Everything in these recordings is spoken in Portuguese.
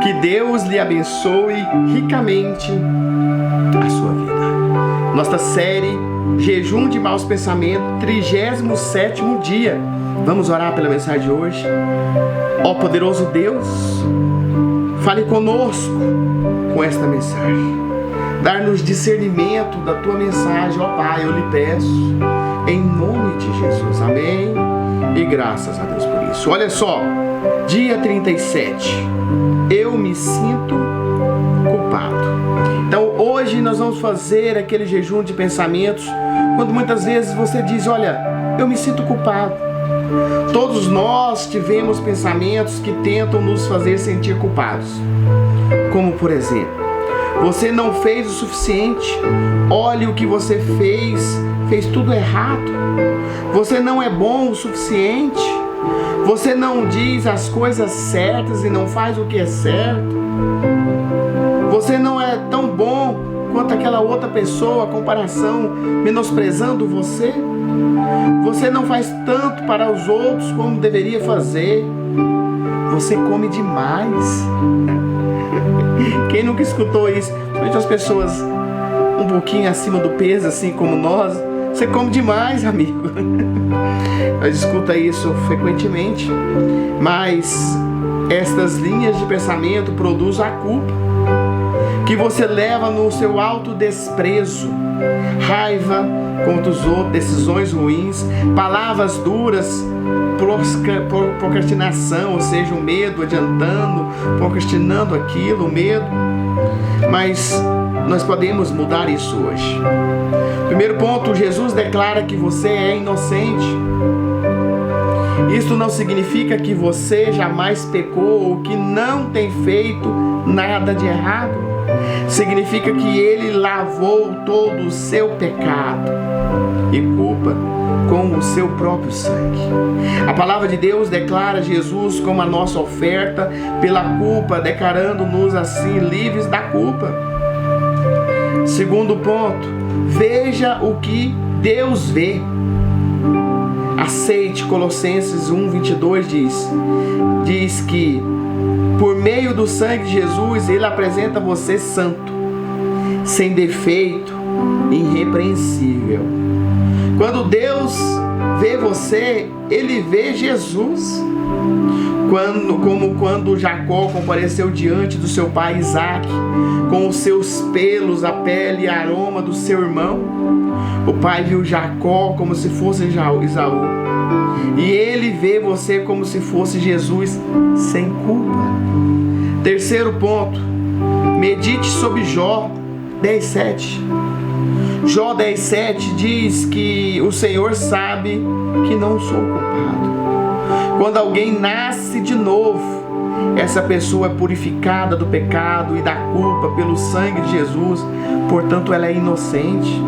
Que Deus lhe abençoe ricamente a sua vida. Nossa série Jejum de Maus Pensamentos, 37º dia. Vamos orar pela mensagem de hoje. Ó poderoso Deus, fale conosco com esta mensagem. Dar-nos discernimento da tua mensagem, ó Pai, eu lhe peço, em nome de Jesus. Amém. E graças a Deus por isso. Olha só, dia 37. Eu me sinto culpado. Então hoje nós vamos fazer aquele jejum de pensamentos, quando muitas vezes você diz, olha, eu me sinto culpado. Todos nós tivemos pensamentos que tentam nos fazer sentir culpados. Como por exemplo, você não fez o suficiente, olha o que você fez tudo errado. Você não é bom o suficiente, você não diz as coisas certas e não faz o que é certo. Você não é tão bom quanto aquela outra pessoa, a comparação, menosprezando você. Você não faz tanto para os outros como deveria fazer. Você come demais. Quem nunca escutou isso? Principalmente as pessoas um pouquinho acima do peso, assim como nós. Você come demais, amigo. Nós escuta isso frequentemente. Mas estas linhas de pensamento produzem a culpa que você leva no seu autodesprezo, raiva contra os outros, decisões ruins, palavras duras, procrastinação, ou seja, o medo adiantando, procrastinando aquilo, o medo. Mas nós podemos mudar isso hoje. Primeiro ponto, Jesus declara que você é inocente. Isso não significa que você jamais pecou ou que não tem feito nada de errado. Significa que Ele lavou todo o seu pecado e culpa com o seu próprio sangue. A palavra de Deus declara Jesus como a nossa oferta pela culpa, declarando-nos assim livres da culpa. Segundo ponto, veja o que Deus vê. Aceite. Colossenses 1:22 diz que por meio do sangue de Jesus, Ele apresenta você santo, sem defeito, irrepreensível. Quando Deus vê você, Ele vê Jesus. Como quando Jacó compareceu diante do seu pai Isaac, com os seus pelos, a pele e aroma do seu irmão. O pai viu Jacó como se fosse Esaú. E Ele vê você como se fosse Jesus, sem culpa. Terceiro ponto, medite sobre Jó 10:7. Jó 10:7 diz que o Senhor sabe que não sou culpado. Quando alguém nasce de novo, essa pessoa é purificada do pecado e da culpa pelo sangue de Jesus, portanto ela é inocente.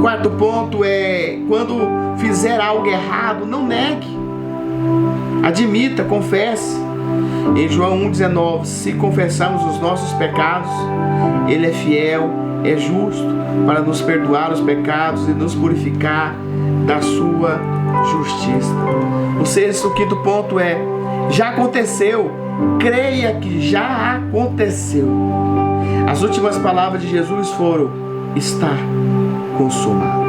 Quarto ponto é, quando fizer algo errado, não negue. Admita, confesse. Em João 1:19, se confessarmos os nossos pecados, Ele é fiel, é justo para nos perdoar os pecados e nos purificar da sua justiça. O sexto, quinto ponto é, já aconteceu, creia que já aconteceu. As últimas palavras de Jesus foram, está consumado.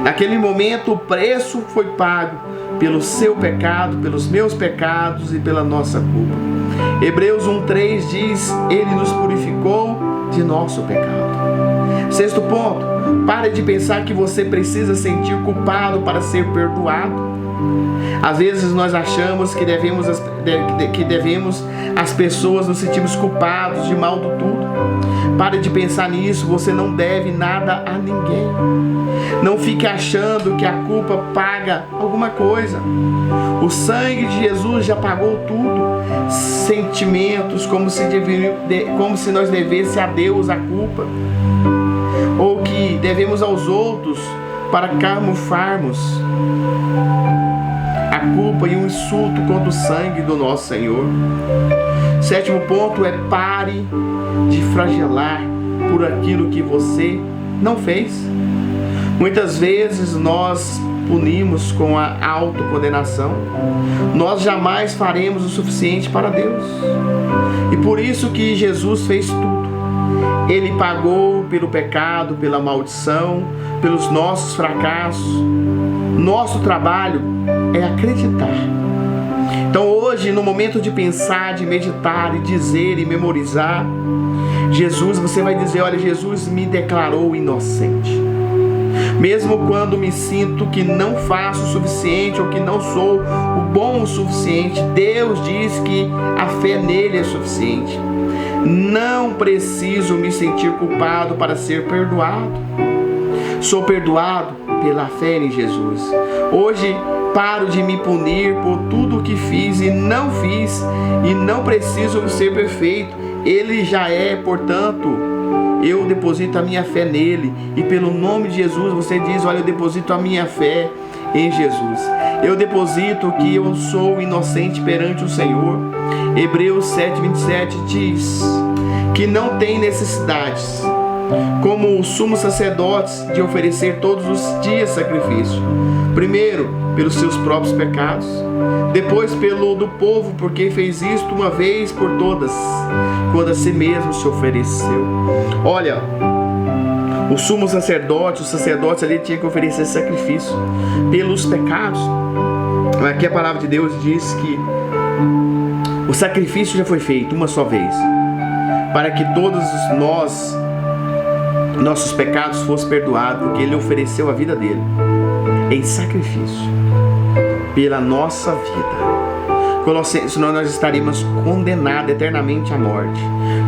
Naquele momento o preço foi pago pelo seu pecado, pelos meus pecados e pela nossa culpa. Hebreus 1:3 diz, Ele nos purificou de nosso pecado. Sexto ponto, pare de pensar que você precisa sentir culpado para ser perdoado. Às vezes nós achamos que devemos as pessoas nos sentimos culpados de mal do tudo. Pare de pensar nisso, você não deve nada a ninguém. Não fique achando que a culpa paga alguma coisa. O sangue de Jesus já pagou tudo. Sentimentos como se nós devêssemos a Deus a culpa, ou que devemos aos outros para camuflarmos a culpa e um insulto contra o sangue do nosso Senhor. Sétimo ponto é, pare de flagelar por aquilo que você não fez. Muitas vezes nós punimos com a autocondenação, nós jamais faremos o suficiente para Deus. E por isso que Jesus fez tudo. Ele pagou pelo pecado, pela maldição, pelos nossos fracassos. Nosso trabalho é acreditar. Então hoje, no momento de pensar, de meditar e dizer e memorizar, Jesus, você vai dizer: olha, Jesus me declarou inocente. Mesmo quando me sinto que não faço o suficiente ou que não sou o bom o suficiente, Deus diz que a fé nele é suficiente. Não preciso me sentir culpado para ser perdoado. Sou perdoado pela fé em Jesus. Hoje paro de me punir por tudo que fiz e não fiz, e não preciso ser perfeito. Ele já é, portanto, eu deposito a minha fé nele, e pelo nome de Jesus você diz: olha, eu deposito a minha fé em Jesus. Eu deposito que eu sou inocente perante o Senhor. Hebreus 7:27 diz que não tem necessidades, como os sumos sacerdotes, de oferecer todos os dias sacrifício. Primeiro, pelos seus próprios pecados, depois pelo do povo, porque fez isto uma vez por todas, quando a si mesmo se ofereceu. Olha, o sumo sacerdote, os sacerdotes ali tinham que oferecer sacrifício pelos pecados. Aqui a palavra de Deus diz que o sacrifício já foi feito uma só vez, para que todos nossos pecados fossem perdoados, porque ele ofereceu a vida dele em sacrifício pela nossa vida. Colossenses, senão nós estaríamos condenados eternamente à morte.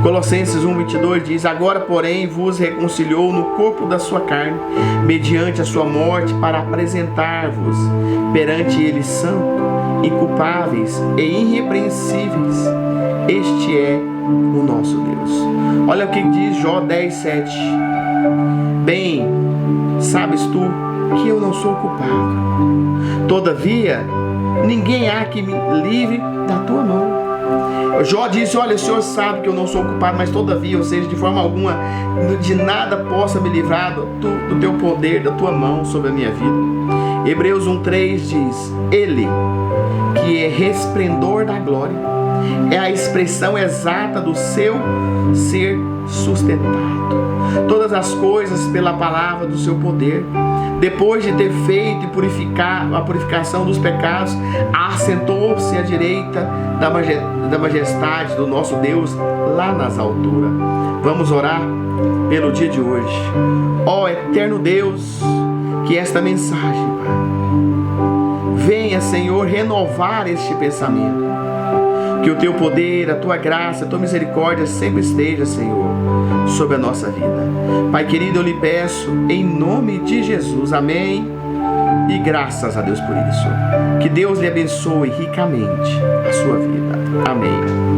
Colossenses 1:22 diz: agora, porém, vos reconciliou no corpo da sua carne, mediante a sua morte, para apresentar-vos perante ele santo, inculpáveis e irrepreensíveis. Este é o nosso Deus. Olha o que diz Jó 10:7. Bem, sabes tu que eu não sou culpado. Todavia, ninguém há que me livre da tua mão. Jó disse: olha, o Senhor sabe que eu não sou culpado, mas todavia, ou seja, de forma alguma, de nada possa me livrar do teu poder, da tua mão sobre a minha vida. Hebreus 1:3 diz: ele, que é resplendor da glória, é a expressão exata do seu ser sustentado. Todas as coisas pela palavra do seu poder. Depois de ter feito e a purificação dos pecados, assentou-se à direita da majestade do nosso Deus lá nas alturas. Vamos orar pelo dia de hoje. Ó eterno Deus, que esta mensagem, Pai, venha, Senhor, renovar este pensamento. Que o teu poder, a tua graça, a tua misericórdia sempre esteja, Senhor, sobre a nossa vida. Pai querido, eu lhe peço em nome de Jesus, amém, e graças a Deus por isso. Que Deus lhe abençoe ricamente a sua vida, amém.